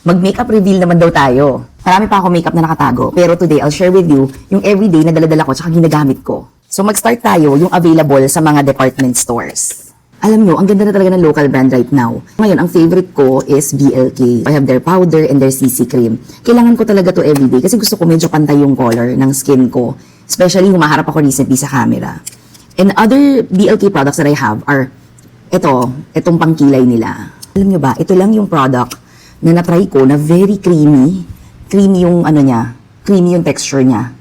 Mag-makeup reveal naman daw tayo. Marami pa ako makeup na nakatago, pero today I'll share with you yung everyday na daladala ko tsaka ginagamit ko. So mag-start tayo yung available sa mga department stores. Alam nyo, ang ganda na talaga ng local brand right now. Ngayon, ang favorite ko is BLK. I have their powder and their CC cream. Kailangan ko talaga to everyday kasi gusto ko medyo pantay yung color ng skin ko. Especially humaharap ako recently sa camera. And other BLK products that I have are itong pangkilay nila. Alam nyo ba, ito lang yung product na na-try ko na very creamy. Creamy yung creamy yung texture niya.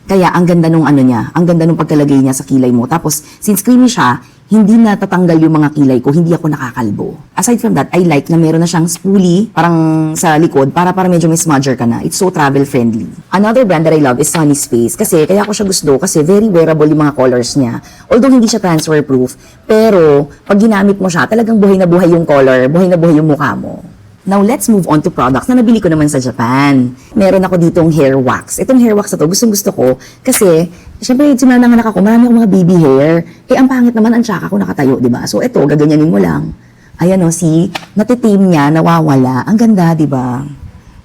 Kaya ang ganda nung ang ganda nung pagkalagay niya sa kilay mo. Tapos, since creamy siya, hindi natatanggal yung mga kilay ko, hindi ako nakakalbo. Aside from that, I like na meron na siyang spoolie, parang sa likod, para medyo may smudger ka na. It's so travel friendly. Another brand that I love is Sunny Space. Kasi, kaya ko siya gusto, kasi very wearable yung mga colors niya. Although hindi siya transfer proof, pero pag ginamit mo siya, talagang buhay na buhay yung color, buhay na buhay yung mukha mo. Now, let's move on to products na nabili ko naman sa Japan. Meron ako ditong hair wax. Itong hair wax na to, gustong-gusto ko. Kasi, syempre, simula nanganak ako, marami akong mga baby hair. Ang pangit naman ang tsaka ko nakatayo, di ba? So, ito, gaganyanin mo lang. Ayan o, see? Natitim niya, nawawala. Ang ganda, di ba?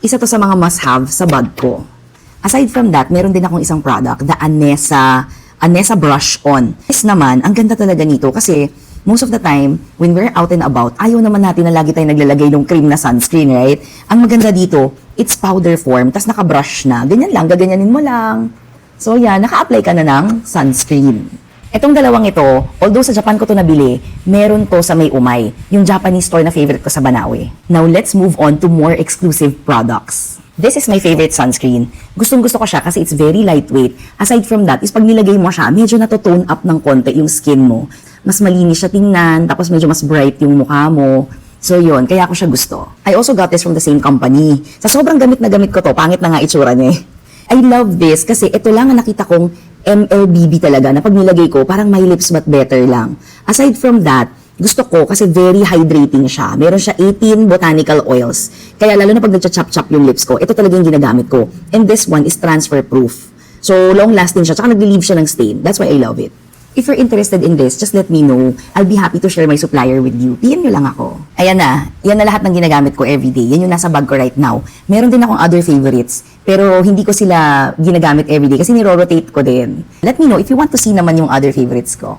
Isa to sa mga must-have sa bag ko. Aside from that, meron din akong isang product, the Anessa Brush On. Yes naman, ang ganda talaga nito kasi most of the time, when we're out and about, ayaw naman natin na lagi tayo naglalagay ng cream na sunscreen, right? Ang maganda dito, it's powder form, tas naka-brush na. Ganyan lang, gaganyanin mo lang. So yan, naka-apply ka na ng sunscreen. Etong dalawang ito, although sa Japan ko to nabili, meron to sa May Umay, yung Japanese store na favorite ko sa Banaue. Now let's move on to more exclusive products. This is my favorite sunscreen. Gustong-gusto ko siya kasi it's very lightweight. Aside from that, is pag nilagay mo siya, medyo nato-tone up ng konti yung skin mo. Mas malinis siya tingnan, tapos medyo mas bright yung mukha mo. So yun, kaya ko siya gusto. I also got this from the same company. Sa sobrang gamit na gamit ko to, pangit na nga itsura niya eh. I love this kasi ito lang ang nakita kong MLBB talaga na pag nilagay ko, parang my lips but better lang. Aside from that, gusto ko kasi very hydrating siya. Meron siya 18 botanical oils. Kaya lalo na pag nagcha-chop-chop yung lips ko, ito talaga yung ginagamit ko. And this one is transfer proof. So long-lasting siya, tsaka nag-relieve siya ng stain. That's why I love it. If you're interested in this, just let me know. I'll be happy to share my supplier with you. PM nyo lang ako. Ayan na. Yan na lahat ng ginagamit ko everyday. Yan yung nasa bag ko right now. Meron din akong other favorites. Pero hindi ko sila ginagamit everyday kasi niro-rotate ko din. Let me know if you want to see naman yung other favorites ko.